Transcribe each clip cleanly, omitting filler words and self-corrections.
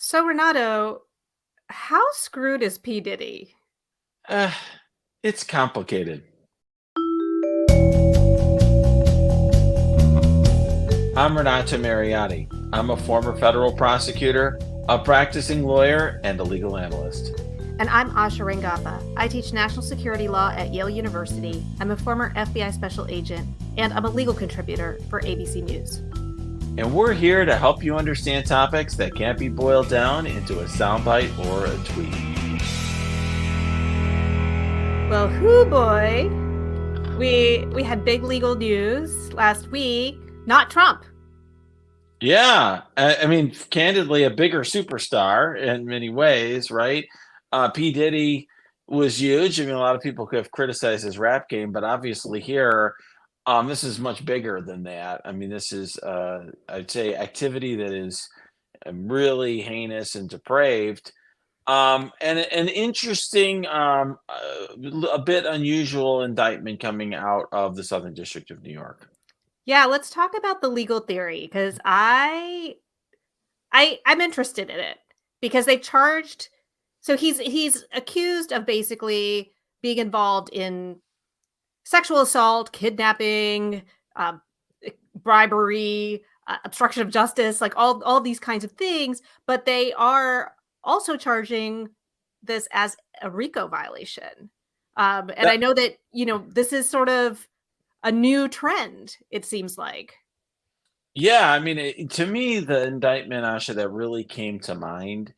So, Renato, how screwed is P. Diddy? Uh, it's complicated. I'm Renato Mariotti. I'm a former federal prosecutor, a practicing lawyer, and a legal analyst. And I'm Asha Rangappa. I teach national security law at Yale University. I'm a former FBI special agent, and I'm a legal contributor for ABC News. And we're here to help you understand topics that can't be boiled down into a soundbite or a tweet. Well, hoo boy, we had big legal news last week. Not Trump. Yeah, I mean, candidly, a bigger superstar in many ways, right? P. Diddy was huge. I mean, a lot of people could have criticized his rap game, but obviously here, this is much bigger than that. I mean, this is, I'd say, activity that is really heinous and depraved, and an interesting, a bit unusual indictment coming out of the Southern District of New York. Yeah, let's talk about the legal theory because I'm interested in it because they charged. So he's accused of basically being involved in sexual assault, kidnapping, uh, bribery, obstruction of justice, like all these kinds of things. But they are also charging this as a RICO violation. And I That know that this is sort of a new trend. It seems like. Yeah, I mean, to me, the indictment, Asha, that really came to mind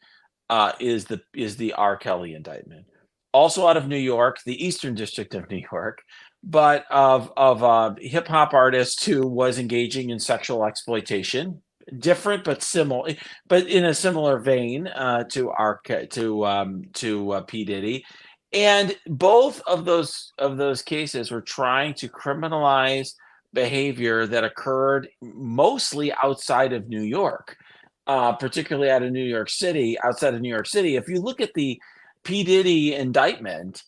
is the R. Kelly indictment, also out of New York, the Eastern District of New York, but of hip hop artist who was engaging in sexual exploitation, different but similar, but in a similar vein to P Diddy, and both of those cases were trying to criminalize behavior that occurred mostly outside of New York, particularly out of New York City, outside of New York City. If you look at the P. Diddy indictment,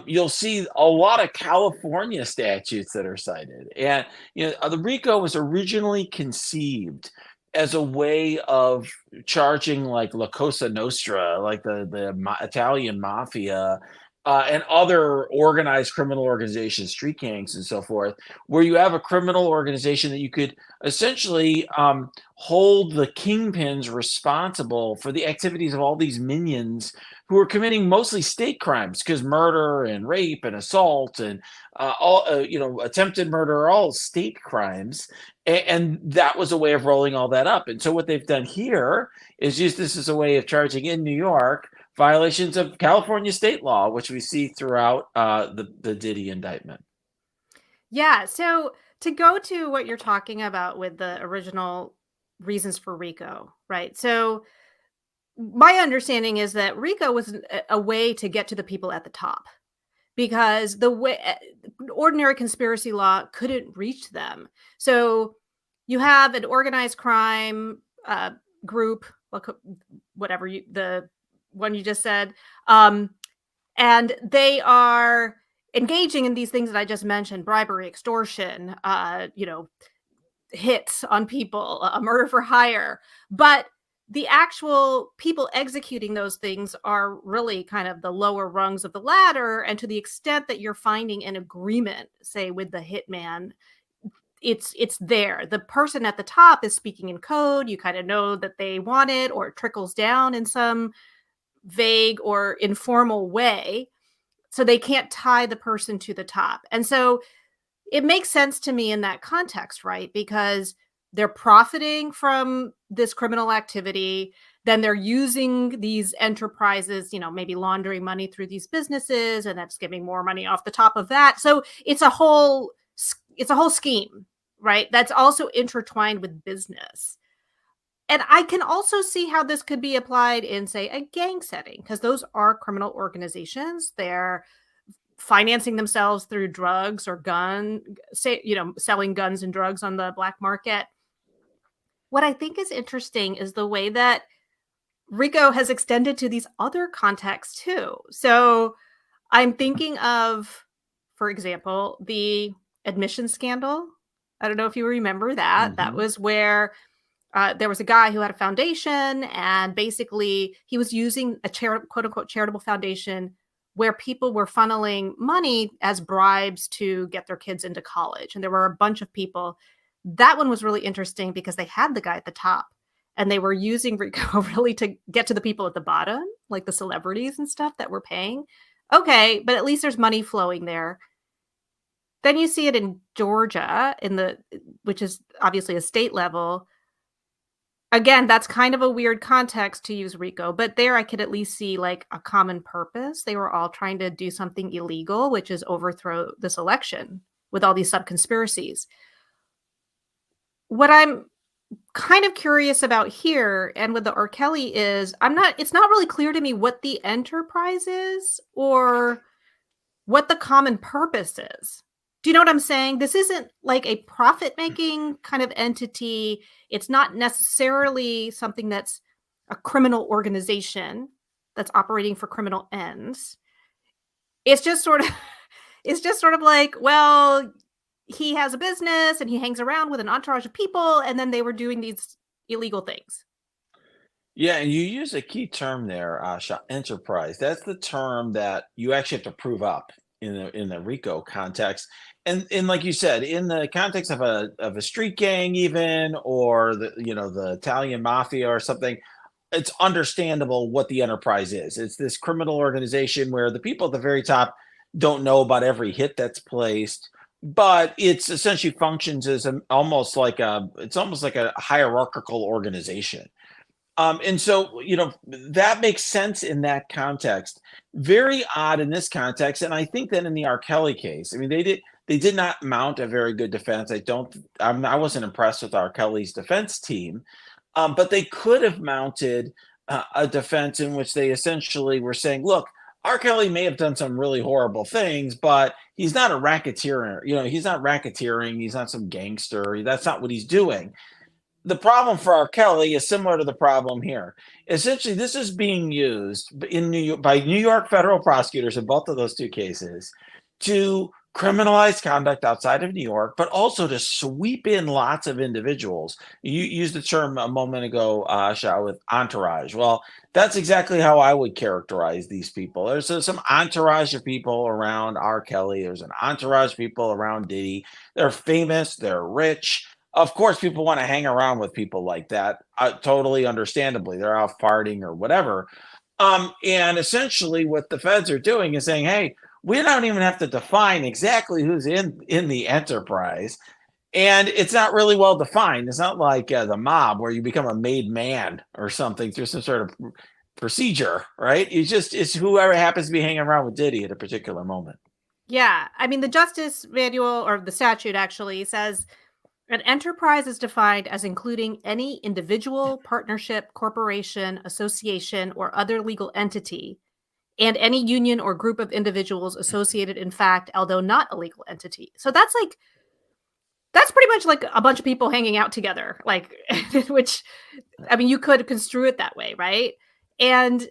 you'll see a lot of California statutes that are cited. And the RICO was originally conceived as a way of charging like La Cosa Nostra, like the Italian mafia, and other organized criminal organizations, street gangs, and so forth, where you have a criminal organization that you could essentially hold the kingpins responsible for the activities of all these minions who are committing mostly state crimes, because murder and rape and assault and all attempted murder are all state crimes, and that was a way of rolling all that up. And so what they've done here is use this as a way of charging in New York violations of California state law, which we see throughout the Diddy indictment. Yeah. So to go to what you're talking about with the original reasons for RICO, right? So my understanding is that RICO was a way to get to the people at the top because the way ordinary conspiracy law couldn't reach them. So you have an organized crime group, whatever the one you just said, um, and they are engaging in these things that I just mentioned: bribery, extortion, hits on people, a murder for hire. But the actual people executing those things are really kind of the lower rungs of the ladder. And to the extent that you're finding an agreement, say with the hitman, it's there. The person at the top is speaking in code. You kind of know that they want it, or it trickles down in some vague or informal way. So they can't tie the person to the top. And so it makes sense to me in that context, right? Because they're profiting from this criminal activity. Then they're using these enterprises, maybe laundering money through these businesses, and that's giving more money off the top of that. So it's a whole scheme, right? That's also intertwined with business. And I can also see how this could be applied in, say, a gang setting, because those are criminal organizations. They're financing themselves through drugs or selling guns and drugs on the black market. What I think is interesting is the way that RICO has extended to these other contexts too. So I'm thinking of, for example, the admission scandal. I don't know if you remember that. That Hmm. was where there was a guy who had a foundation, and basically he was using a quote unquote charitable foundation where people were funneling money as bribes to get their kids into college. And there were a bunch of people. That one was really interesting because they had the guy at the top and they were using RICO really to get to the people at the bottom, like the celebrities and stuff that were paying. Okay, but at least there's money flowing there. Then you see it in Georgia, which is obviously a state level. Again, that's kind of a weird context to use RICO, but there I could at least see like a common purpose. They were all trying to do something illegal, which is overthrow this election with all these sub-conspiracies. What I'm kind of curious about here and with the R. Kelly is it's not really clear to me what the enterprise is or what the common purpose is. Do you know what I'm saying? This isn't like a profit-making kind of entity. It's not necessarily something that's a criminal organization that's operating for criminal ends. It's just sort of like, well, he has a business and he hangs around with an entourage of people, and then they were doing these illegal things. Yeah, and you use a key term there, Asha, enterprise. That's the term that you actually have to prove up in the RICO context. And like you said, in the context of a street gang even, or the Italian mafia or something, it's understandable what the enterprise is. It's this criminal organization where the people at the very top don't know about every hit that's placed, but it's essentially functions as almost like a hierarchical organization. And so, that makes sense in that context. Very odd in this context. And I think that in the R. Kelly case, I mean, they did not mount a very good defense. I wasn't impressed with R. Kelly's defense team, but they could have mounted a defense in which they essentially were saying, look, R. Kelly may have done some really horrible things, but he's not a racketeer. He's not racketeering. He's not some gangster. That's not what he's doing. The problem for R. Kelly is similar to the problem here. Essentially, this is being used in New York by New York federal prosecutors in both of those two cases to criminalize conduct outside of New York, but also to sweep in lots of individuals. You used the term a moment ago, Asha, with entourage. Well, that's exactly how I would characterize these people. There's some entourage of people around R. Kelly. There's an entourage of people around Diddy. They're famous. They're rich. Of course, people want to hang around with people like that. Totally understandably, they're off partying or whatever. And essentially, what the feds are doing is saying, "Hey, we don't even have to define exactly who's in the enterprise, and it's not really well defined. It's not like the mob where you become a made man or something through some sort of procedure, right? It's whoever happens to be hanging around with Diddy at a particular moment." Yeah. I mean, the Justice Manual or the statute actually says an enterprise is defined as including any individual, partnership, corporation, association, or other legal entity, and any union or group of individuals associated in fact, although not a legal entity. So that's pretty much like a bunch of people hanging out together, like, which, I mean, you could construe it that way, right? And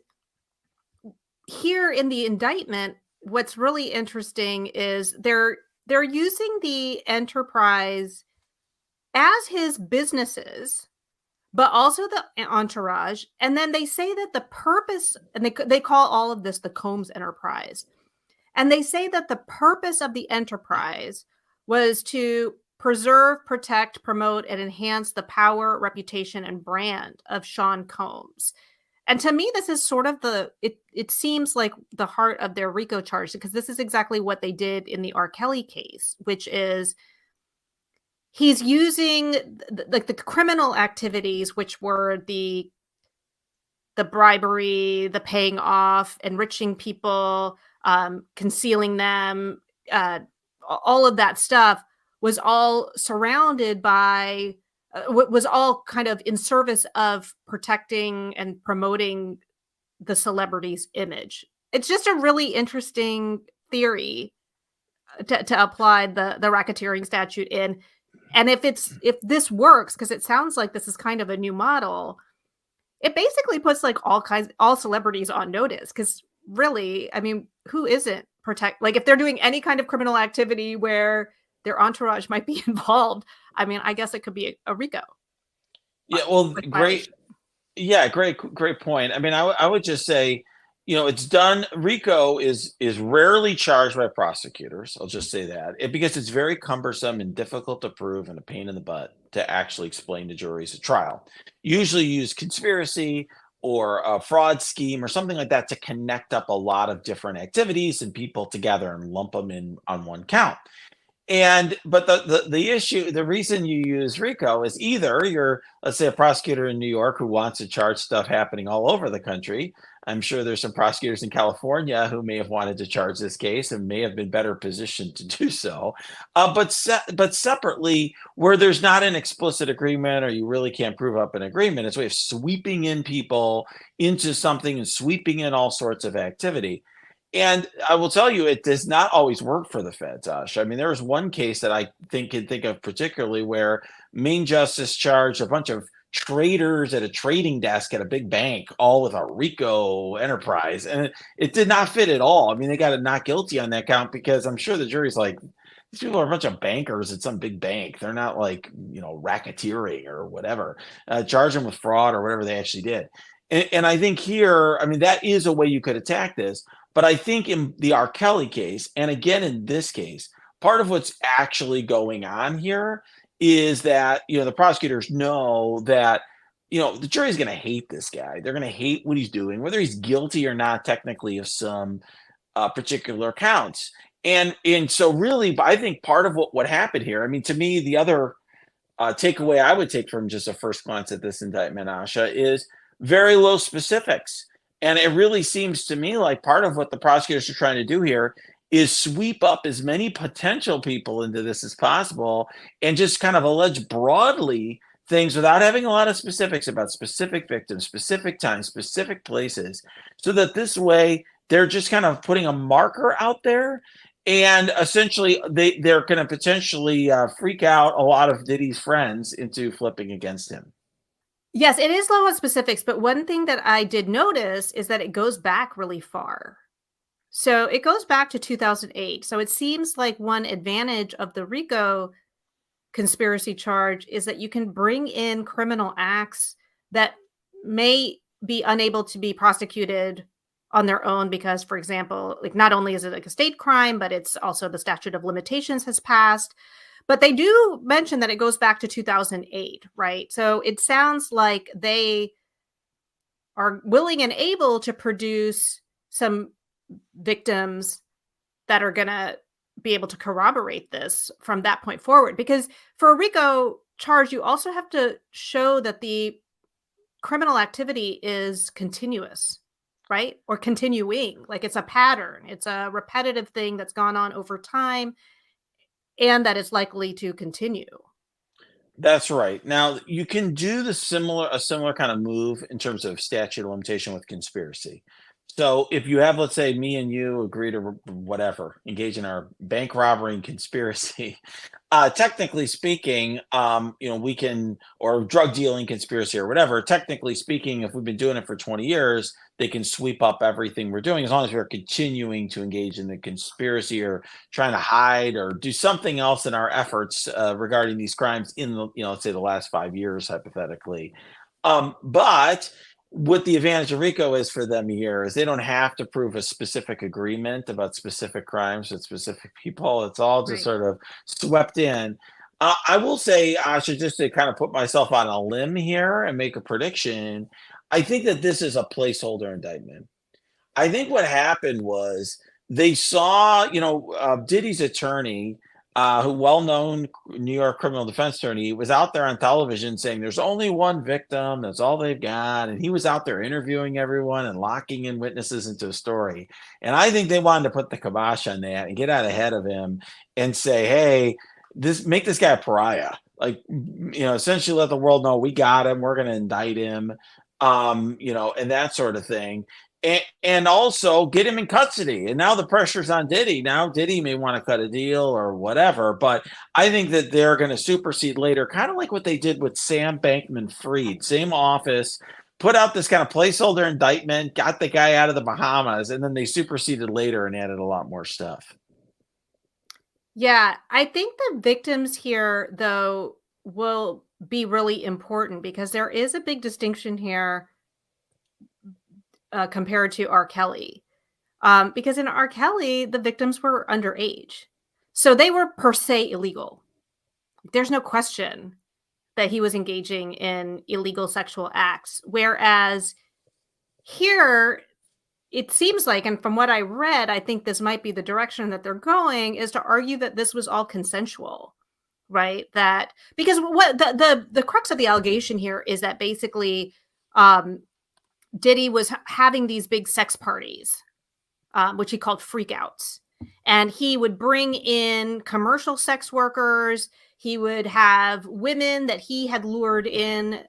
here in the indictment, what's really interesting is they're using the enterprise as his businesses, but also the entourage. And then they say that the purpose, and they call all of this the Combs enterprise. And they say that the purpose of the enterprise was to preserve, protect, promote, and enhance the power, reputation, and brand of Sean Combs. And to me, this is sort of it seems like the heart of their RICO charge, because this is exactly what they did in the R. Kelly case, which is he's using the criminal activities, which were the bribery, the paying off, enriching people, concealing them, all of that stuff was all surrounded by, was all kind of in service of protecting and promoting the celebrity's image. It's just a really interesting theory to apply the racketeering statute in. And if this works, because it sounds like this is kind of a new model, it basically puts like all celebrities on notice. Because really, I mean, who isn't like if they're doing any kind of criminal activity where their entourage might be involved, I mean, I guess it could be a RICO. Yeah, well, with great. violation. Yeah, great point. I mean, I would just say, it's done. RICO is rarely charged by prosecutors. I'll just say that because it's very cumbersome and difficult to prove and a pain in the butt to actually explain to juries at trial. Usually, you use conspiracy or a fraud scheme or something like that to connect up a lot of different activities and people together and lump them in on one count. And but the issue, the reason you use RICO is either you're, let's say, a prosecutor in New York who wants to charge stuff happening all over the country. I'm sure there's some prosecutors in California who may have wanted to charge this case and may have been better positioned to do so. But separately, where there's not an explicit agreement or you really can't prove up an agreement, it's a way of sweeping in people into something and sweeping in all sorts of activity. And I will tell you, it does not always work for the feds, Ash. I mean, there was one case that I can think of particularly where Main Justice charged a bunch of traders at a trading desk at a big bank, all with a RICO enterprise, and it did not fit at all. I mean, they got it not guilty on that count because I'm sure the jury's like, these people are a bunch of bankers at some big bank. They're not like racketeering or whatever. Charge them with fraud or whatever they actually did. And I think here, I mean, that is a way you could attack this. But I think in the R. Kelly case, and again in this case, part of what's actually going on here is that the prosecutors know that the jury's going to hate this guy. They're going to hate what he's doing, whether he's guilty or not technically of some particular counts. And so really, I think part of what happened here. I mean, to me, the other takeaway I would take from just a first glance at this indictment, Asha, is very low specifics. And it really seems to me like part of what the prosecutors are trying to do here is sweep up as many potential people into this as possible and just kind of allege broadly things without having a lot of specifics about specific victims, specific times, specific places, so that this way they're just kind of putting a marker out there. And essentially, they're going to potentially freak out a lot of Diddy's friends into flipping against him. Yes, it is low on specifics, but one thing that I did notice is that it goes back really far. So it goes back to 2008. So it seems like one advantage of the RICO conspiracy charge is that you can bring in criminal acts that may be unable to be prosecuted on their own because, for example, like not only is it like a state crime, but it's also the statute of limitations has passed. But they do mention that it goes back to 2008, right? So it sounds like they are willing and able to produce some victims that are going to be able to corroborate this from that point forward. Because for a RICO charge, you also have to show that the criminal activity is continuous, right? Or continuing, like it's a pattern, it's a repetitive thing that's gone on over time and that is likely to continue. That's right. Now you can do a similar kind of move in terms of statute of limitation with conspiracy. So if you have, let's say, me and you agree to whatever, engage in our bank robbery and conspiracy, technically speaking, we can, or drug dealing conspiracy or whatever. Technically speaking, if we've been doing it for 20 years, they can sweep up everything we're doing as long as we're continuing to engage in the conspiracy or trying to hide or do something else in our efforts regarding these crimes in the, let's say the last 5 years, hypothetically. But what the advantage of RICO is for them here is they don't have to prove a specific agreement about specific crimes with specific people. It's all just Right. sort of swept in. I will say, I should just to kind of put myself on a limb here and make a prediction. I think that this is a placeholder indictment. I think what happened was they saw, Diddy's attorney, who well-known New York criminal defense attorney, was out there on television saying there's only one victim, that's all they've got, and he was out there interviewing everyone and locking in witnesses into a story. And I think they wanted to put the kibosh on that and get out ahead of him and say, hey, make this guy a pariah. Like, essentially let the world know we got him, we're going to indict him, and that sort of thing. And also get him in custody. And now the pressure's on Diddy. Now Diddy may want to cut a deal or whatever, but I think that they're going to supersede later, kind of like what they did with Sam Bankman-Fried, same office, put out this kind of placeholder indictment, got the guy out of the Bahamas, and then they superseded later and added a lot more stuff. Yeah, I think the victims here, though, will be really important, because there is a big distinction here compared to R. Kelly. Because in R. Kelly, the victims were underage. So they were per se illegal. There's no question that he was engaging in illegal sexual acts. Whereas here, it seems like, and from what I read, I think this might be the direction that they're going, is to argue that this was all consensual, right? That because what the crux of the allegation here is that basically Diddy was having these big sex parties, which he called freakouts. And he would bring in commercial sex workers. He would have women that he had lured in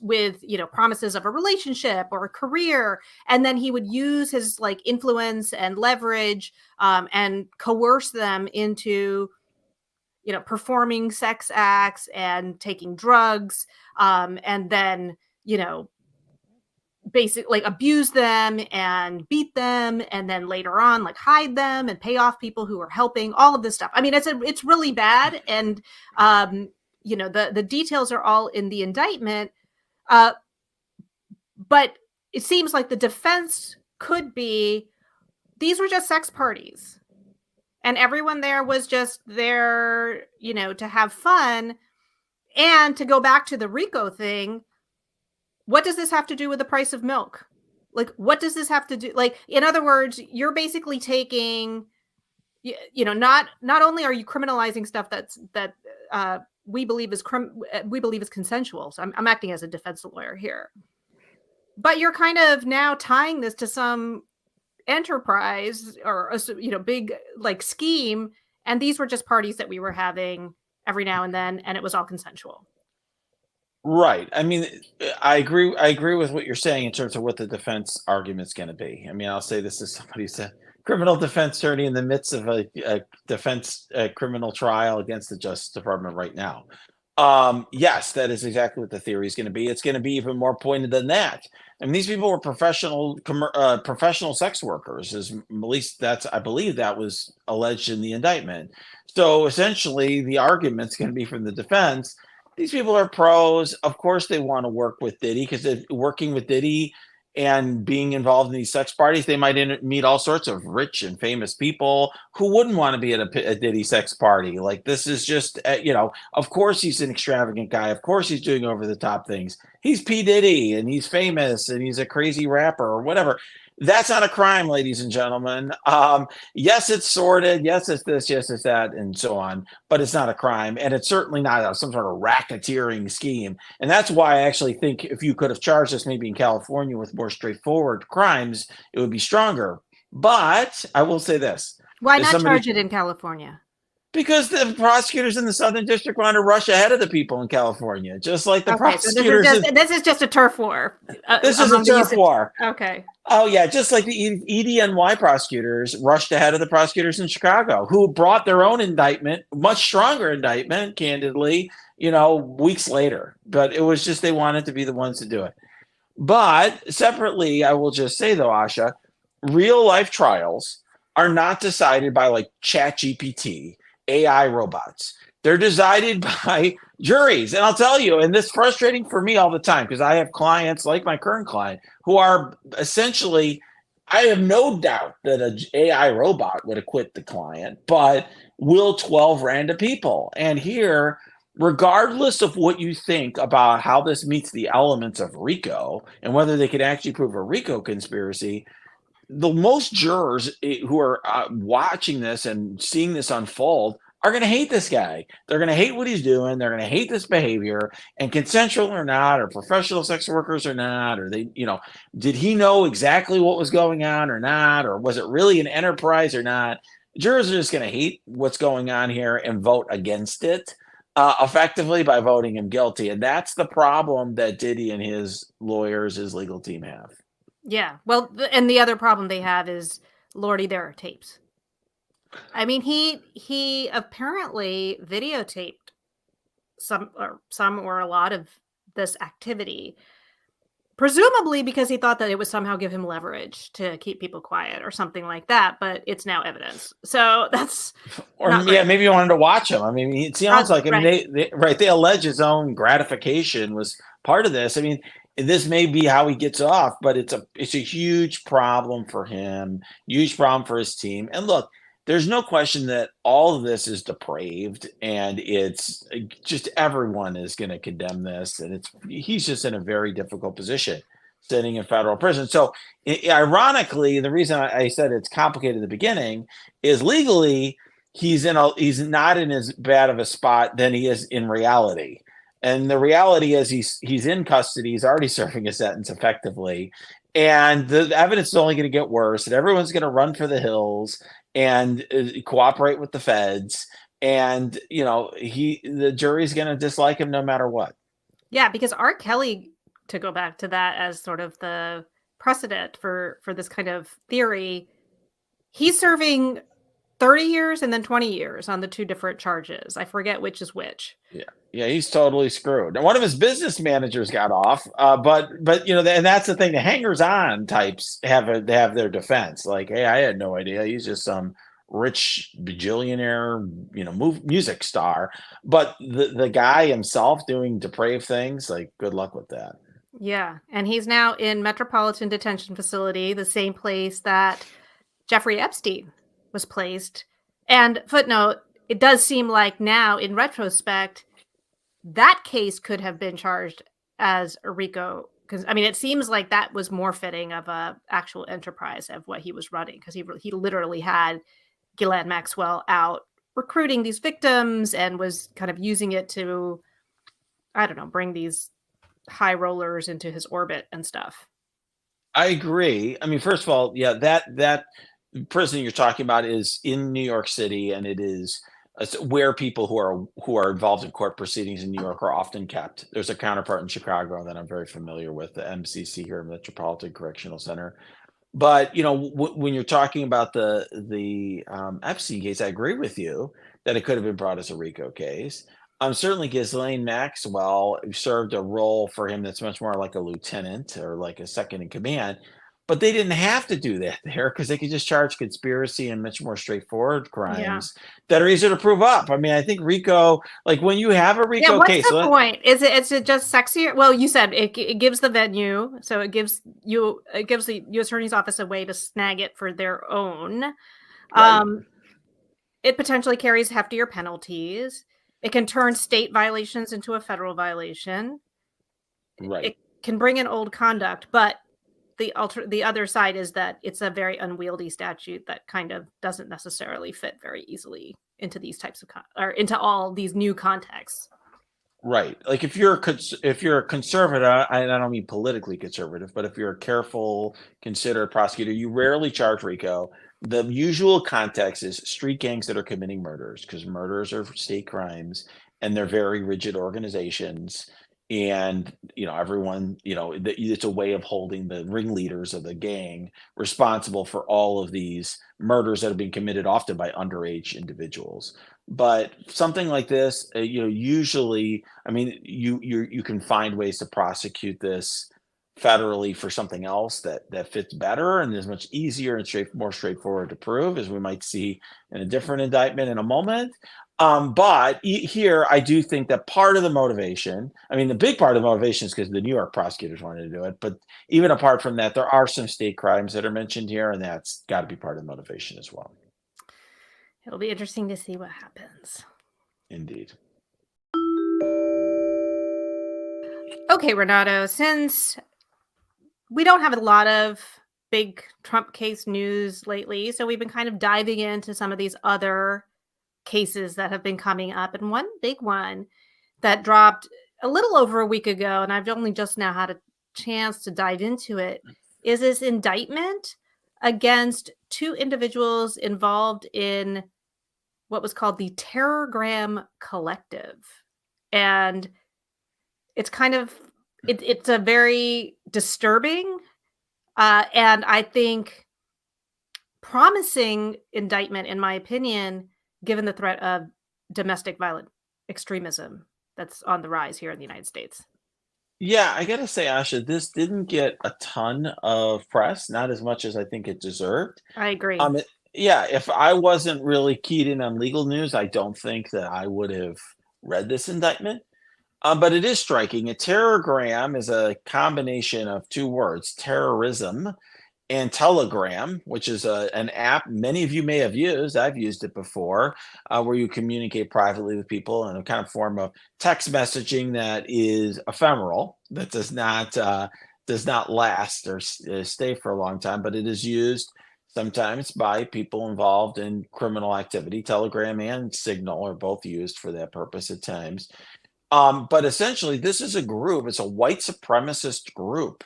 with, promises of a relationship or a career. And then he would use his like influence and leverage and coerce them into, performing sex acts and taking drugs. And then, basically like abuse them and beat them, and then later on like hide them and pay off people who are helping, all of this stuff. I mean, it's really bad. And the details are all in the indictment, but it seems like the defense could be these were just sex parties and everyone there was just there, to have fun. And to go back to the RICO thing, what does this have to do with the price of milk? Like, what does this have to do? Like, in other words, you're basically taking, not only are you criminalizing stuff that we believe is consensual. So I'm acting as a defense lawyer here, but you're kind of now tying this to some enterprise or a big like scheme, and these were just parties that we were having every now and then, and it was all consensual. Right. I mean, I agree. I agree with what you're saying in terms of what the defense argument's going to be. I mean, I'll say this as somebody who's a criminal defense attorney in the midst of a defense criminal trial against the Justice Department right now. Yes, that is exactly what the theory is going to be. It's going to be even more pointed than that. I mean, these people were professional sex workers, at least I believe that was alleged in the indictment. So essentially, the argument's going to be from the defense. These people are pros. Of course, they want to work with Diddy because working with Diddy and being involved in these sex parties, they might meet all sorts of rich and famous people who wouldn't want to be at a Diddy sex party. Like this is just, of course he's an extravagant guy. Of course he's doing over the top things. He's P. Diddy and he's famous and he's a crazy rapper or whatever. That's not a crime, ladies and gentlemen. Yes, it's sordid. Yes, it's this. Yes, it's that, and so on. But it's not a crime, and it's certainly not some sort of racketeering scheme. And that's why I actually think if you could have charged us maybe in California with more straightforward crimes, it would be stronger. But I will say this: why not charge it in California? Because the prosecutors in the Southern District want to rush ahead of the people in California, just like the prosecutors. So this is just a turf war. This is a turf war. Okay. Oh, yeah, just like the EDNY prosecutors rushed ahead of the prosecutors in Chicago, who brought their own indictment, much stronger indictment, candidly, weeks later. But it was just they wanted to be the ones to do it. But separately, I will just say, though, Asha, real life trials are not decided by like ChatGPT, AI robots. They're decided by juries. And I'll tell you, and this is frustrating for me all the time because I have clients like my current client who are essentially, I have no doubt that an AI robot would acquit the client, but will 12 random people. And here, regardless of what you think about how this meets the elements of RICO and whether they could actually prove a RICO conspiracy, the most jurors who are watching this and seeing this unfold are going to hate this guy. They're going to hate what he's doing. They're going to hate this behavior, and consensual or not, or professional sex workers or not, or they, did he know exactly what was going on or not, or was it really an enterprise or not? Jurors are just going to hate what's going on here and vote against it effectively by voting him guilty. And that's the problem that Diddy and his lawyers, his legal team have. Yeah. Well, and the other problem they have is, Lordy, there are tapes. I mean, he apparently videotaped some or a lot of this activity. presumably because he thought that it would somehow give him leverage to keep people quiet or something like that, but it's now evidence. So that's Or not yeah, great. maybe he wanted to watch him. I mean, it sounds like, I mean, Right. they allege his own gratification was part of this. I mean, this may be how he gets off, but it's a huge problem for him, huge problem for his team. And look, there's no question that all of this is depraved, and it's just everyone is going to condemn this, and he's just in a very difficult position sitting in federal prison. So, ironically, the reason I said it's complicated at the beginning is legally he's not in as bad of a spot than he is in reality. And the reality is he's in custody, he's already serving a sentence effectively, and the evidence is only going to get worse, and everyone's going to run for the hills and cooperate with the feds, and the jury's going to dislike him no matter what. Yeah, because R. Kelly, to go back to that as sort of the precedent for this kind of theory, he's serving 30 years and then 20 years on the two different charges. I forget which is which. Yeah, he's totally screwed. Now, one of his business managers got off, but and that's the thing. The hangers-on types they have their defense. Like, hey, I had no idea. He's just some rich bajillionaire, music star. But the guy himself doing depraved things, like, good luck with that. Yeah, and he's now in Metropolitan Detention Facility, the same place that Jeffrey Epstein was placed. And footnote, it does seem like now, in retrospect, that case could have been charged as a RICO, because I mean, it seems like that was more fitting of a actual enterprise of what he was running, because he literally had Ghislaine Maxwell out recruiting these victims and was kind of using it to, I don't know, bring these high rollers into his orbit and stuff. I agree. I mean, first of all, yeah, that prison you're talking about is in New York City, and it is where people who are involved in court proceedings in New York are often kept. There's a counterpart in Chicago that I'm very familiar with, the MCC here, Metropolitan Correctional Center. But when you're talking about the Epstein case, I agree with you that it could have been brought as a RICO case. Certainly, Ghislaine Maxwell served a role for him that's much more like a lieutenant or like a second in command. But they didn't have to do that there, because they could just charge conspiracy and much more straightforward crimes that are easier to prove up. I mean, I think RICO, like when you have a RICO what's case, the point? Is it just sexier? Well, you said it gives the venue, so it gives the U.S. Attorney's Office a way to snag it for their own. right? It potentially carries heftier penalties. It can turn state violations into a federal violation. Right. It can bring in old conduct, but the other side is that it's a very unwieldy statute that kind of doesn't necessarily fit very easily into these types of or into all these new contexts. Right. Like if you're a conservative, I don't mean politically conservative, but if you're a careful, considered prosecutor, you rarely charge RICO. The usual context is street gangs that are committing murders, because murders are state crimes and they're very rigid organizations. And everyone, it's a way of holding the ringleaders of the gang responsible for all of these murders that have been committed often by underage individuals. But something like this, usually, I mean, you can find ways to prosecute this federally for something else that fits better and is much easier and more straightforward to prove, as we might see in a different indictment in a moment. But here, I do think that part of the motivation, I mean, the big part of the motivation is because the New York prosecutors wanted to do it. But even apart from that, there are some state crimes that are mentioned here, and that's got to be part of the motivation as well. It'll be interesting to see what happens. Indeed. Okay, Renato, since we don't have a lot of big Trump case news lately, so we've been kind of diving into some of these other cases that have been coming up. And one big one that dropped a little over a week ago, and I've only just now had a chance to dive into it, is this indictment against two individuals involved in what was called the Terrorgram Collective. And it's kind of, it's a very disturbing and I think promising indictment, in my opinion, given the threat of domestic violent extremism that's on the rise here in the United States. Yeah, I gotta say, Asha, this didn't get a ton of press, not as much as I think it deserved. I agree. Um, it- yeah, if I wasn't really keyed in on legal news, I don't think that I would have read this indictment. But it is striking. A terrorgram is a combination of two words, terrorism and Telegram, which is an app many of you may have used. I've used it before, where you communicate privately with people in a kind of form of text messaging that is ephemeral, that does not last or stay for a long time, but it is used sometimes by people involved in criminal activity. Telegram and Signal are both used for that purpose at times. But essentially, this is a group, it's a white supremacist group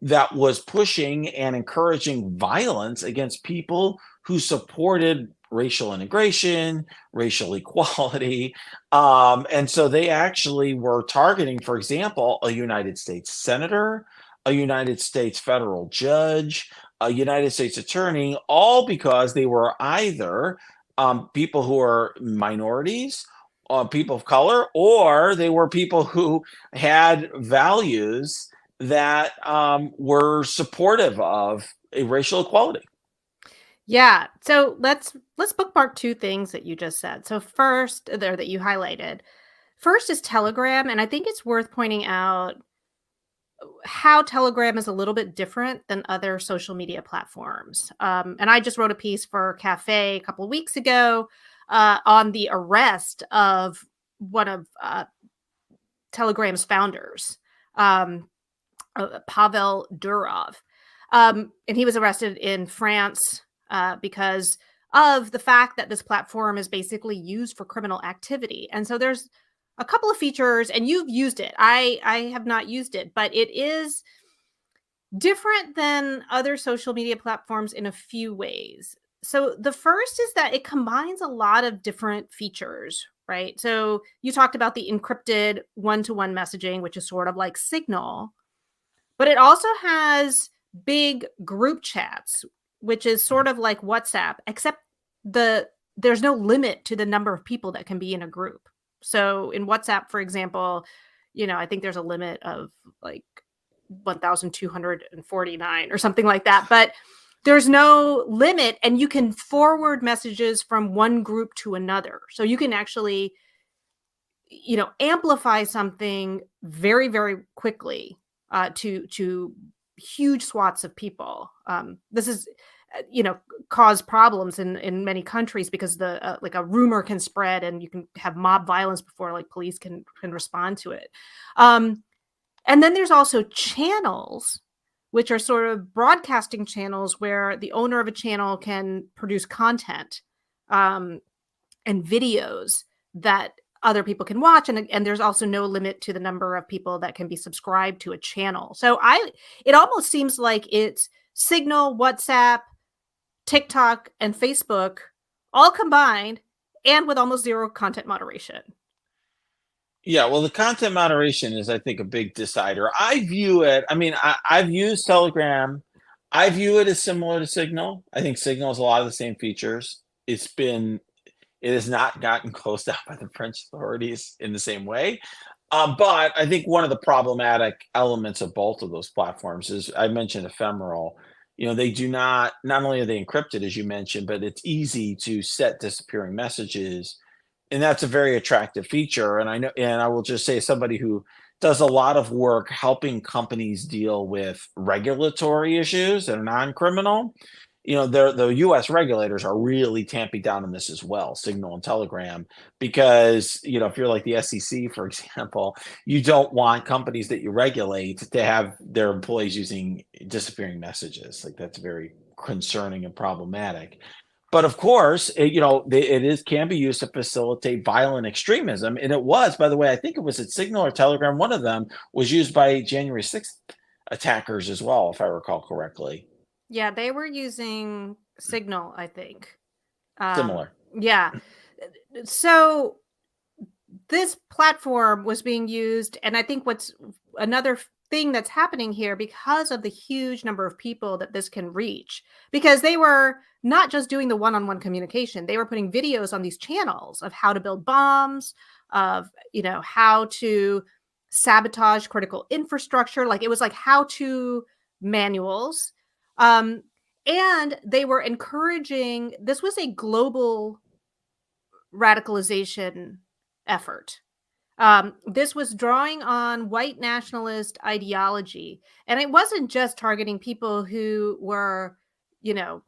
that was pushing and encouraging violence against people who supported racial integration, racial equality. And so they actually were targeting, for example, a United States senator, a United States federal judge, a United States attorney, all because they were either people who are minorities, people of color, or they were people who had values that were supportive of a racial equality. Yeah. So let's bookmark two things that you just said. So first, there that you highlighted. First is Telegram, and I think it's worth pointing out how Telegram is a little bit different than other social media platforms. And I just wrote a piece for Cafe a couple of weeks ago on the arrest of one of Telegram's founders, um, Pavel Durov. And he was arrested in France because of the fact that this platform is basically used for criminal activity. And so there's a couple of features, and you've used it. I have not used it, but it is different than other social media platforms in a few ways. So the first is that it combines a lot of different features, right? So you talked about the encrypted one-to-one messaging, which is sort of like Signal, but it also has big group chats, which is sort of like WhatsApp, except there's no limit to the number of people that can be in a group. So in WhatsApp, for example, I think there's a limit of like 1,249 or something like that, but there's no limit, and you can forward messages from one group to another. So you can actually, amplify something very, very quickly to huge swaths of people. This is, cause problems in many countries because like a rumor can spread and you can have mob violence before like police can respond to it. And then there's also channels, which are sort of broadcasting channels where the owner of a channel can produce content and videos that other people can watch. And there's also no limit to the number of people that can be subscribed to a channel. So it almost seems like it's Signal, WhatsApp, TikTok, and Facebook all combined and with almost zero content moderation. Yeah, well, the content moderation is, I think, a big decider. I view it, I mean, I've used Telegram. I view it as similar to Signal. I think Signal has a lot of the same features. It has not gotten closed out by the French authorities in the same way. But I think one of the problematic elements of both of those platforms is, I mentioned ephemeral. They do not only are they encrypted, as you mentioned, but it's easy to set disappearing messages, and that's a very attractive feature. And I know, and I will just say, as somebody who does a lot of work helping companies deal with regulatory issues that are non-criminal, the US regulators are really tamping down on this as well, Signal and Telegram, because, if you're like the SEC, for example, you don't want companies that you regulate to have their employees using disappearing messages. Like, that's very concerning and problematic. But of course, can be used to facilitate violent extremism, and it was, by the way, I think it was at Signal or Telegram. One of them was used by January 6th attackers as well, if I recall correctly. Yeah, they were using Signal, I think. Similar. Yeah. So this platform was being used, and I think what's another thing that's happening here because of the huge number of people that this can reach, because they were not just doing the one-on-one communication, they were putting videos on these channels of how to build bombs, of how to sabotage critical infrastructure. Like, it was like how-to manuals. And they were encouraging, this was a global radicalization effort. This was drawing on white nationalist ideology. And it wasn't just targeting people who were, you know,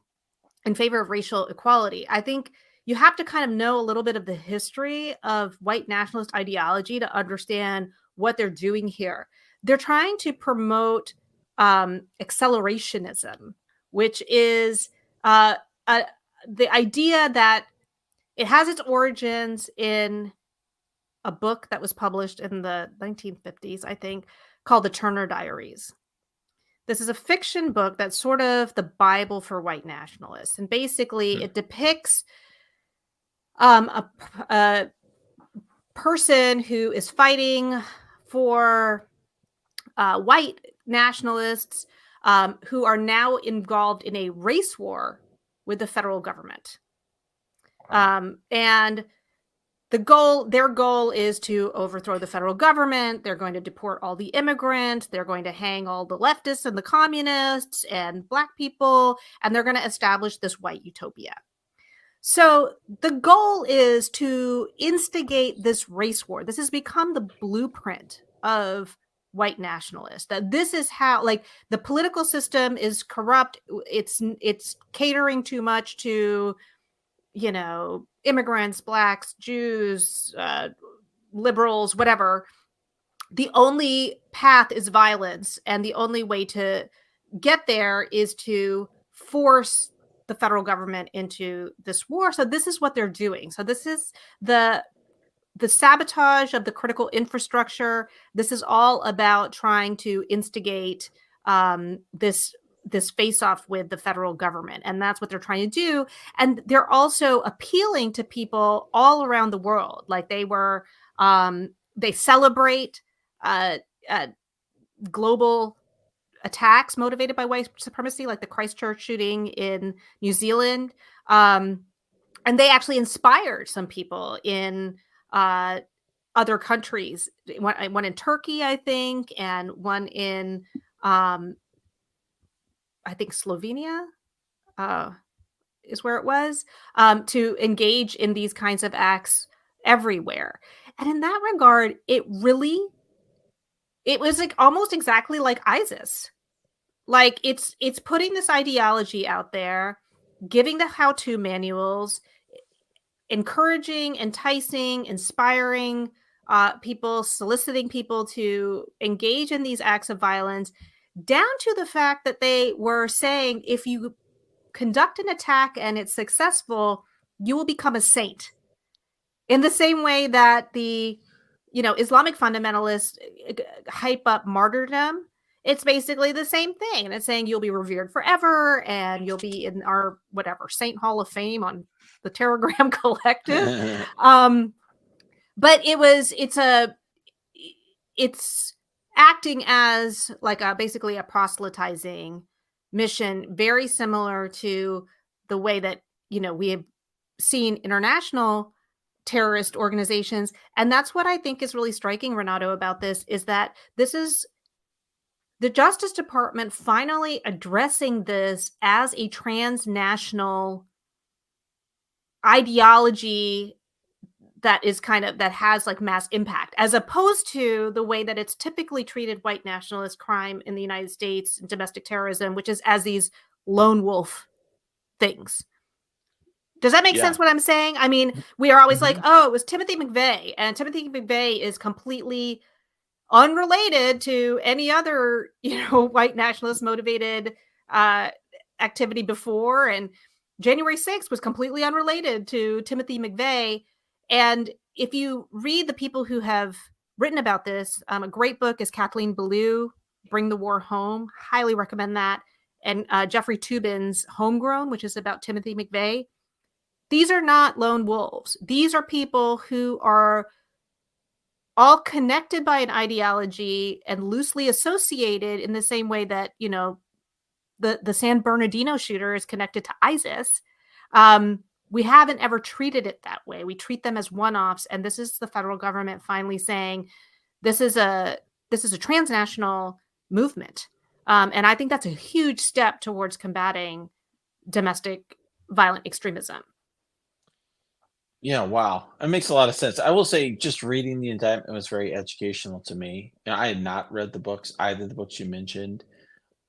in favor of racial equality. I think you have to kind of know a little bit of the history of white nationalist ideology to understand what they're doing here. They're trying to promote accelerationism, which is the idea that it has its origins in a book that was published in the 1950s, I think, called The Turner Diaries. This is a fiction book that's sort of the Bible for white nationalists. And basically, it depicts a person who is fighting for white nationalists who are now involved in a race war with the federal government. And their goal is to overthrow the federal government. They're going to deport all the immigrants. They're going to hang all the leftists and the communists and Black people, and they're going to establish this white utopia. So the goal is to instigate this race war. This has become the blueprint of white nationalists. That this is how, like, the political system is corrupt. It's catering too much to, you know, immigrants, Blacks, Jews, liberals, whatever. The only path is violence, and the only way to get there is to force the federal government into this war. So this is what they're doing. So this is the sabotage of the critical infrastructure. This is all about trying to instigate this face-off with the federal government. And that's what they're trying to do. And they're also appealing to people all around the world. Like, they celebrate global attacks motivated by white supremacy, like the Christchurch shooting in New Zealand. And they actually inspired some people in other countries. One in Turkey, I think, and one in I think Slovenia is where it was, to engage in these kinds of acts everywhere. And in that regard, it was like almost exactly like ISIS. Like, it's putting this ideology out there, giving the how-to manuals, encouraging, enticing, inspiring people, soliciting people to engage in these acts of violence, down to the fact that they were saying, if you conduct an attack and it's successful, you will become a saint. In the same way that the, you know, Islamic fundamentalists hype up martyrdom, it's basically the same thing. And it's saying you'll be revered forever and you'll be in our whatever Saint Hall of Fame on the Terrorgram collective. But it's acting as like basically a proselytizing mission, very similar to the way that, you know, we have seen international terrorist organizations. And that's what I think is really striking, Renato, about this, is that this is the Justice Department finally addressing this as a transnational ideology that is that has like mass impact, as opposed to the way that it's typically treated white nationalist crime in the United States, domestic terrorism, which is as these lone wolf things. Does that make sense what I'm saying? I mean, we are always like, oh, it was Timothy McVeigh, and Timothy McVeigh is completely unrelated to any other, you know, white nationalist motivated activity before. And January 6th was completely unrelated to Timothy McVeigh. And if you read the people who have written about this, a great book is Kathleen Belew, Bring the War Home. Highly recommend that. And Jeffrey Toobin's Homegrown, which is about Timothy McVeigh. These are not lone wolves. These are people who are all connected by an ideology and loosely associated in the same way that, you know, the San Bernardino shooter is connected to ISIS. We haven't ever treated it that way. We treat them as one-offs. And this is the federal government finally saying, This is a transnational movement, and I think that's a huge step towards combating domestic violent extremism. Yeah, wow. It makes a lot of sense. I will say just reading the indictment was very educational to me. And I had not read the books, either the books you mentioned.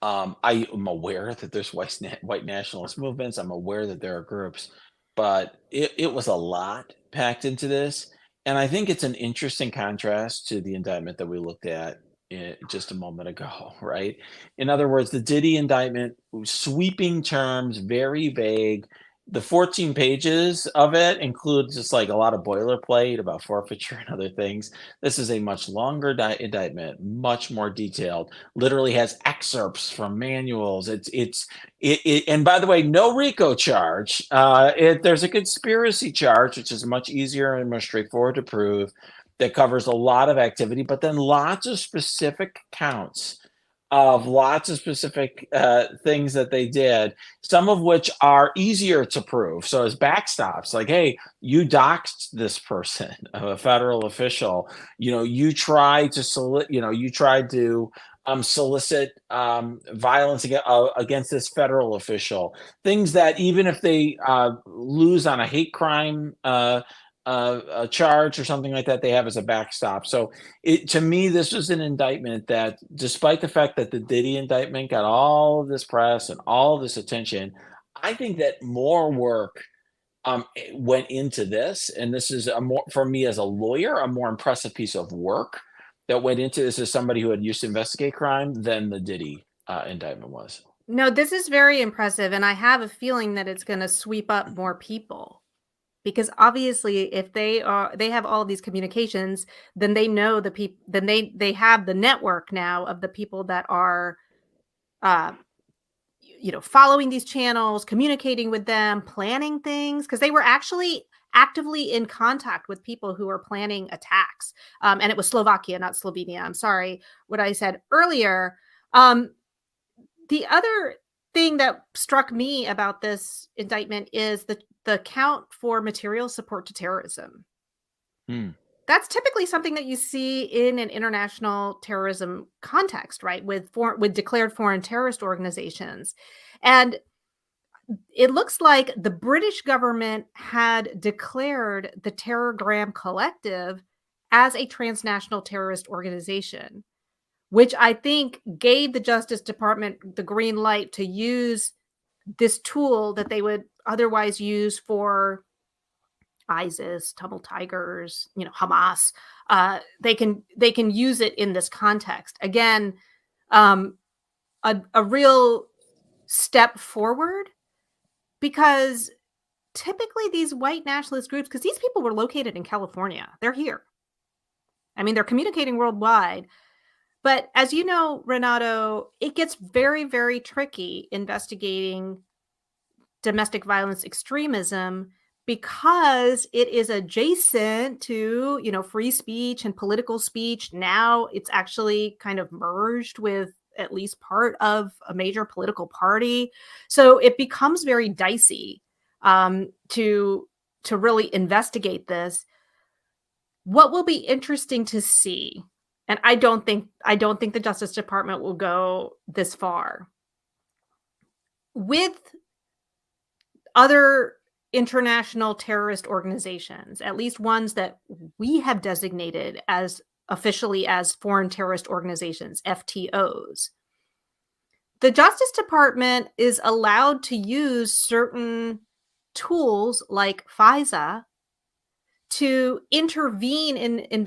I am aware that there's white nationalist movements. I'm aware that there are groups, but it was a lot packed into this. And I think it's an interesting contrast to the indictment that we looked at just a moment ago, right? In other words, the Diddy indictment, sweeping terms, very vague. The 14 pages of it includes just like a lot of boilerplate about forfeiture and other things. This is a much longer indictment, much more detailed, literally has excerpts from manuals. And by the way, no RICO charge. There's a conspiracy charge, which is much easier and more straightforward to prove, that covers a lot of activity, but then lots of specific counts of lots of specific things that they did, some of which are easier to prove. So as backstops, like, hey, you doxed this person, a federal official. You tried to solicit violence against this federal official. Things that even if they lose on a hate crime a charge or something like that, they have as a backstop. So to me, this was an indictment that, despite the fact that the Diddy indictment got all of this press and all of this attention, I think that more work went into this, and this is for me as a lawyer, a more impressive piece of work that went into this as somebody who had used to investigate crime than the Diddy indictment was. No, this is very impressive, and I have a feeling that it's going to sweep up more people. Because obviously, if they have all these communications, then they know the people. Then they have the network now of the people that are, uh, following these channels, communicating with them, planning things. Because they were actually actively in contact with people who were planning attacks, and it was Slovakia, not Slovenia. I'm sorry what I said earlier. The other thing that struck me about this indictment is the count for material support to terrorism. Hmm. That's typically something that you see in an international terrorism context, right? With declared foreign terrorist organizations. And it looks like the British government had declared the Terrorgram collective as a transnational terrorist organization, which I think gave the Justice Department the green light to use this tool that they would otherwise use for ISIS, Tamil Tigers, Hamas. They can use it in this context. Again, a real step forward, because typically these white nationalist groups, because these people were located in California, they're here. I mean, they're communicating worldwide. But as you know, Renato, it gets very, very tricky investigating domestic violence extremism, because it is adjacent to, free speech and political speech. Now it's actually kind of merged with at least part of a major political party. So it becomes very dicey to really investigate this. What will be interesting to see, and I don't think the Justice Department will go this far with other international terrorist organizations, at least ones that we have designated as officially as foreign terrorist organizations, FTOs. The Justice Department is allowed to use certain tools like FISA to intervene in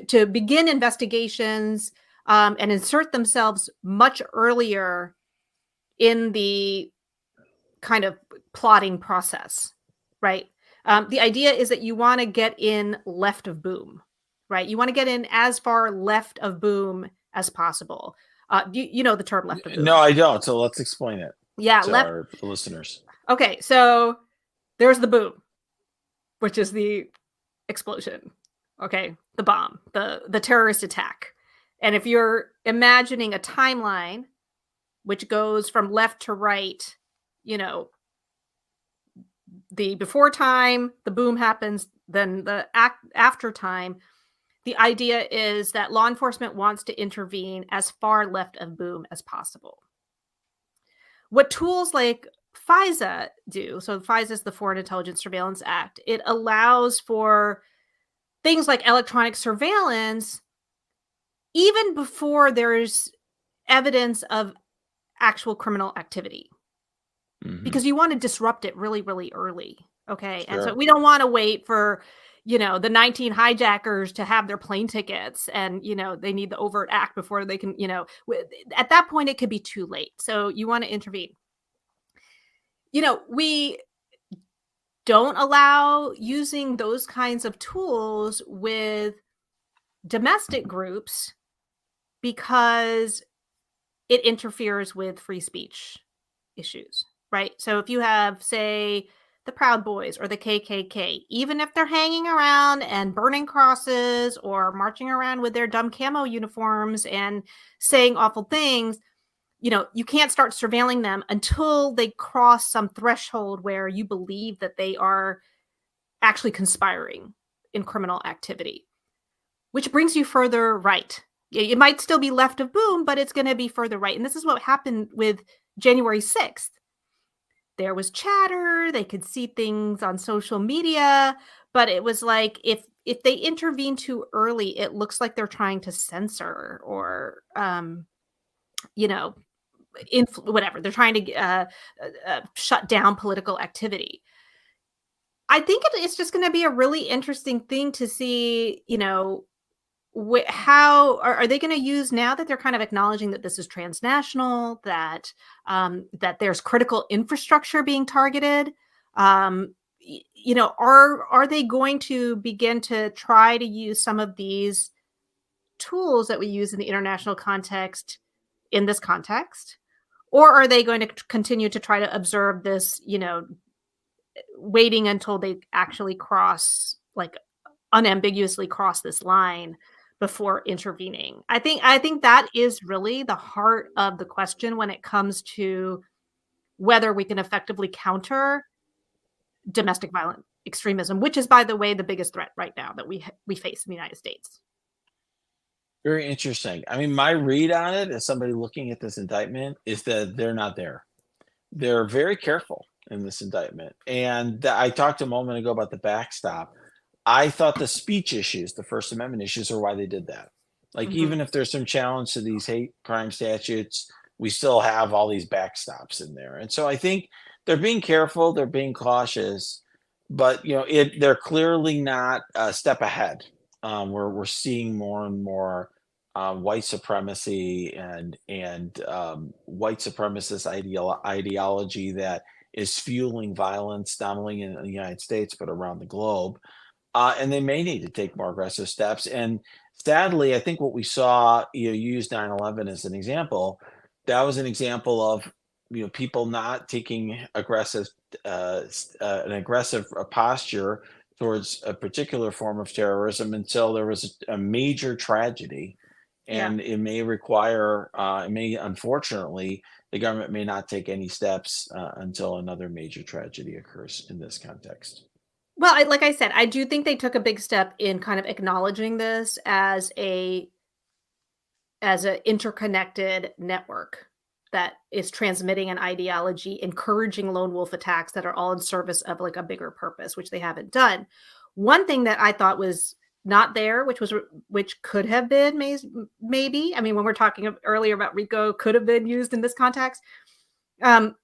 to begin investigations, and insert themselves much earlier in the kind of plotting process, right? The idea is that you want to get in left of boom, right? You want to get in as far left of boom as possible. You know the term left of boom? No, I don't. So let's explain it Yeah, to left. our listeners. Okay, so there's the boom, which is the explosion. Okay, the bomb, the terrorist attack. And if you're imagining a timeline which goes from left to right, the before time, the boom happens, then the after time. the idea is that law enforcement wants to intervene as far left of boom as possible. What tools like FISA do, so FISA is the Foreign Intelligence Surveillance Act, it allows for things like electronic surveillance even before there's evidence of actual criminal activity, because you want to disrupt it really, really early. Okay. And so Sure. we don't want to wait for, the 19 hijackers to have their plane tickets and, they need the overt act before they can, at that point, it could be too late. So you want to intervene. We don't allow using those kinds of tools with domestic groups because it interferes with free speech issues, right? So if you have, say, the Proud Boys or the KKK, even if they're hanging around and burning crosses or marching around with their dumb camo uniforms and saying awful things, you can't start surveilling them until they cross some threshold where you believe that they are actually conspiring in criminal activity, which brings you further right. It might still be left of boom, but it's going to be further right. And this is what happened with January 6th. There was chatter, they could see things on social media, but it was like if they intervene too early, it looks like they're trying to censor or you know, whatever. They're trying to shut down political activity. I think it's just going to be a really interesting thing to see, how are they going to use, now that they're kind of acknowledging that this is transnational, that that there's critical infrastructure being targeted. Are they going to begin to try to use some of these tools that we use in the international context in this context? Or are they going to continue to try to observe this, waiting until they actually unambiguously cross this line before intervening? I think that is really the heart of the question when it comes to whether we can effectively counter domestic violent extremism, which is, by the way, the biggest threat right now that we face in the United States. Very interesting. I mean, my read on it as somebody looking at this indictment is that they're not there. They're very careful in this indictment. And I talked a moment ago about the backstop. I thought the speech issues, the First Amendment issues, are why they did that. Like, Mhm. even if there's some challenge to these hate crime statutes, we still have all these backstops in there. And so I think they're being careful, they're being cautious, but they're clearly not a step ahead. We're seeing more and more white supremacy and white supremacist ideology that is fueling violence not only in the United States but around the globe. And they may need to take more aggressive steps. And sadly, I think what we saw, you used 9/11 as an example. That was an example of people not taking an aggressive posture towards a particular form of terrorism until there was a major tragedy, Yeah. and it may unfortunately, the government may not take any steps until another major tragedy occurs in this context. Well, like I said, I do think they took a big step in kind of acknowledging this as an interconnected network that is transmitting an ideology, encouraging lone wolf attacks that are all in service of like a bigger purpose, which they haven't done. One thing that I thought was not there, which could have been maybe. I mean, when we're talking earlier about RICO, could have been used in this context. Um,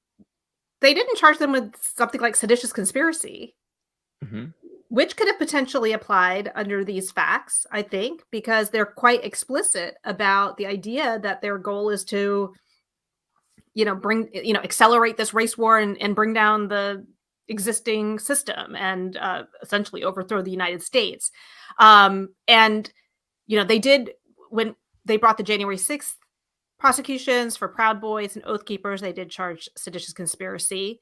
they didn't charge them with something like seditious conspiracy, Mhm. which could have potentially applied under these facts, I think, because they're quite explicit about the idea that their goal is to, accelerate this race war and bring down the existing system and essentially overthrow the United States. And, they did, when they brought the January 6th prosecutions for Proud Boys and Oath Keepers, they did charge seditious conspiracy.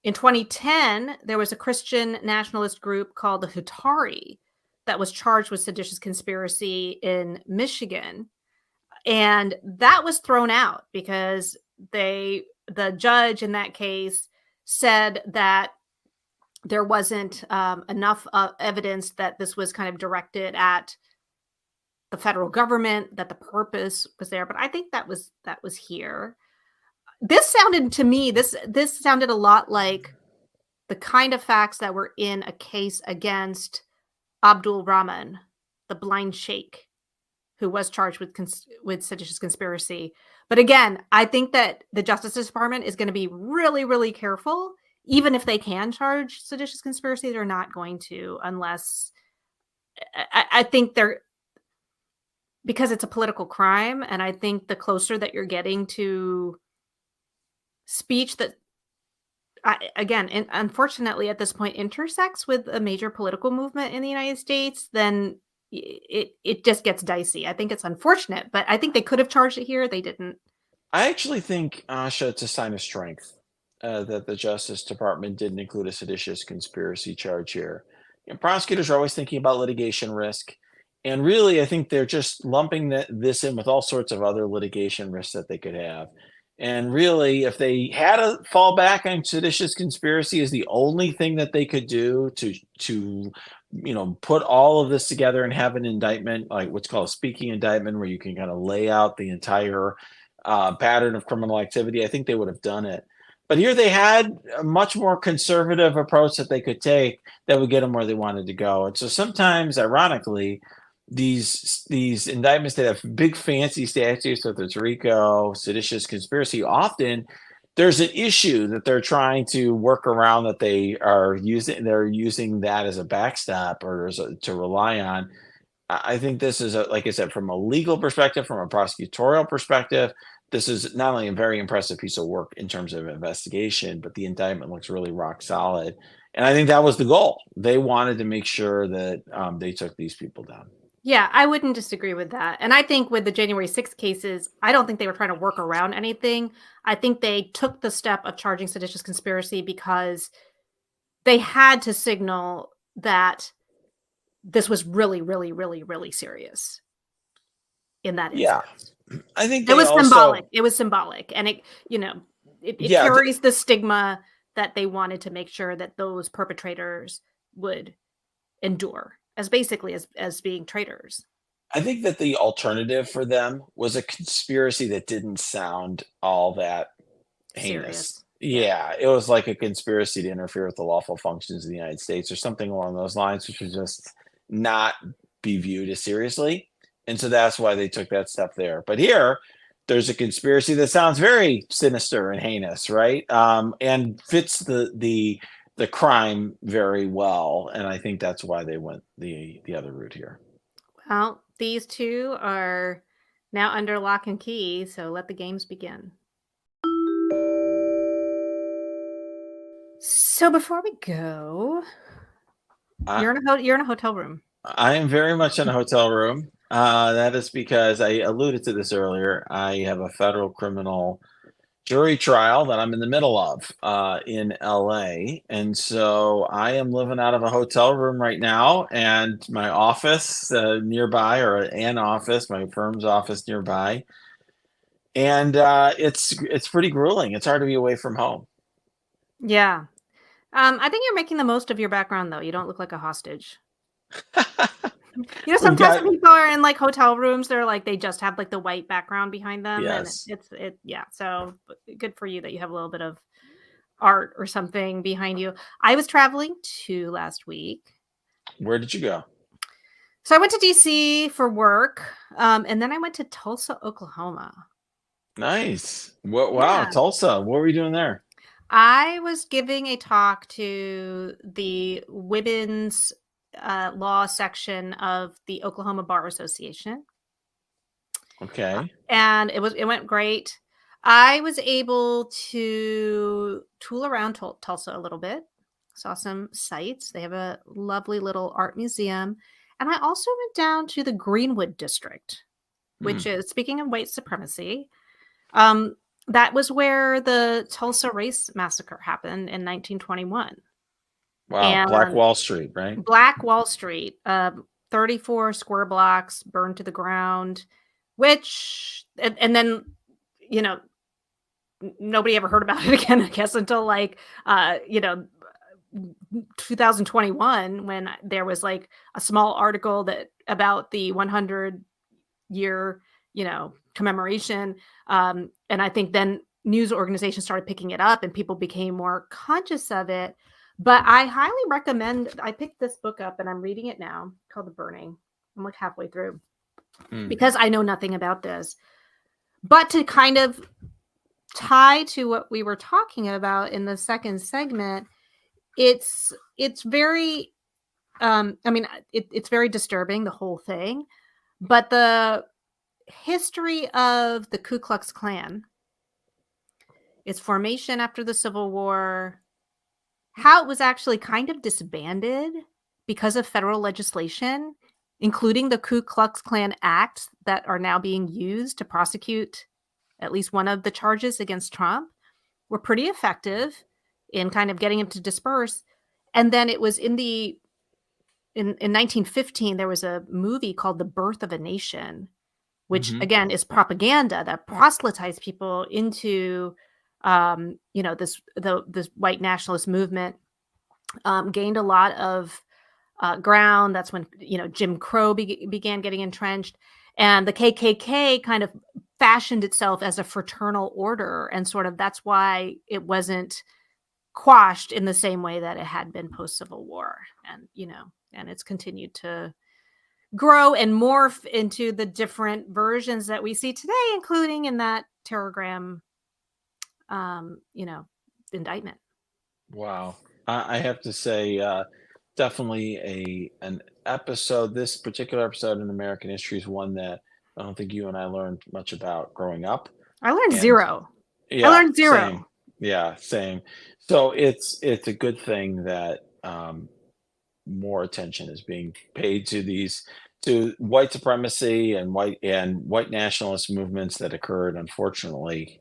In 2010, there was a Christian nationalist group called the Hutari that was charged with seditious conspiracy in Michigan. And that was thrown out because the judge in that case said that there wasn't enough evidence that this was kind of directed at the federal government, that the purpose was there. But I think that was here. This sounded to me, this sounded a lot like the kind of facts that were in a case against Abdul Rahman, the blind sheikh, who was charged with seditious conspiracy. But again, I think that the Justice Department is going to be really, really careful. Even if they can charge seditious conspiracy, they're not going to, unless I think they're, because it's a political crime. And I think the closer that you're getting to speech that, again, unfortunately at this point intersects with a major political movement in the United States, then it just gets dicey. I think it's unfortunate, but I think they could have charged it here. They didn't. I actually think, Asha, it's a sign of strength that the Justice Department didn't include a seditious conspiracy charge here. Prosecutors are always thinking about litigation risk. And really, I think they're just lumping this in with all sorts of other litigation risks that they could have. And really, if they had to fall back on seditious conspiracy as the only thing that they could do to put all of this together and have an indictment, like what's called a speaking indictment, where you can kind of lay out the entire pattern of criminal activity, I think they would have done it. But here they had a much more conservative approach that they could take that would get them where they wanted to go. And so sometimes, ironically, these indictments that have big fancy statutes, whether it's RICO, seditious conspiracy, often there's an issue that they're trying to work around, that they're using that as a backstop or to rely on. I think this is, like I said, from a legal perspective, from a prosecutorial perspective, this is not only a very impressive piece of work in terms of investigation, but the indictment looks really rock solid. And I think that was the goal. They wanted to make sure that they took these people down. Yeah, I wouldn't disagree with that. And I think with the January 6th cases, I don't think they were trying to work around anything. I think they took the step of charging seditious conspiracy because they had to signal that this was really, really, really, really serious in that instance. Yeah. I think it was symbolic. It was symbolic. And it carries the stigma that they wanted to make sure that those perpetrators would endure as basically as being traitors. I think that the alternative for them was a conspiracy that didn't sound all that heinous. Serious. Yeah, it was like a conspiracy to interfere with the lawful functions of the United States or something along those lines, which would just not be viewed as seriously. And so that's why they took that step there. But here, there's a conspiracy that sounds very sinister and heinous, right? And fits the crime very well. And I think that's why they went the other route here. Well, these two are now under lock and key, so let the games begin. So before we go, you're in a hotel room. I am very much in a hotel room. That is because I alluded to this earlier. I have a federal criminal jury trial that I'm in the middle of in LA. And so I am living out of a hotel room right now, and my office nearby, or an office, my firm's office nearby. And it's pretty grueling. It's hard to be away from home. Yeah. I think you're making the most of your background, though. You don't look like a hostage. Sometimes when people are in like hotel rooms, they're like, they just have like the white background behind them. Yes. And yeah. So good for you that you have a little bit of art or something behind you. I was traveling too last week. Where did you go? So I went to DC for work. And then I went to Tulsa, Oklahoma. Nice. Wow. Yeah. Tulsa. What were you doing there? I was giving a talk to the women's law section of the Oklahoma Bar Association. Okay. And it went great. I was able to tool around Tulsa a little bit. Saw some sites. They have a lovely little art museum. And I also went down to the Greenwood district, which is, speaking of white supremacy, that was where the Tulsa race massacre happened in 1921. Wow. And Black Wall Street, right? Black Wall Street, 34 square blocks burned to the ground, and then, nobody ever heard about it again, I guess, until 2021, when there was like a small article about the 100 year, commemoration. And I think then news organizations started picking it up and people became more conscious of it. But I highly recommend, I picked this book up and I'm reading it now called The Burning. I'm like halfway through because I know nothing about this. But to kind of tie to what we were talking about in the second segment, it's very it's very disturbing, the whole thing, but the history of the Ku Klux Klan, its formation after the Civil War, how it was actually kind of disbanded because of federal legislation, including the Ku Klux Klan Acts that are now being used to prosecute at least one of the charges against Trump, were pretty effective in kind of getting him to disperse. And then it was in 1915, there was a movie called The Birth of a Nation, which again is propaganda that proselytized people into, this white nationalist movement, gained a lot of ground. That's when, Jim Crow began getting entrenched. And the KKK kind of fashioned itself as a fraternal order. And sort of that's why it wasn't quashed in the same way that it had been post-Civil War. And, and it's continued to grow and morph into the different versions that we see today, including in that Terrorgram, indictment. Wow. I have to say, definitely an episode. This particular episode in American history is one that I don't think you and I learned much about growing up. I learned And zero. I yeah, learned zero. same. Yeah, same. So it's a good thing that more attention is being paid to white supremacy and white nationalist movements that occurred, unfortunately,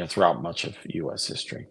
throughout much of U.S. history.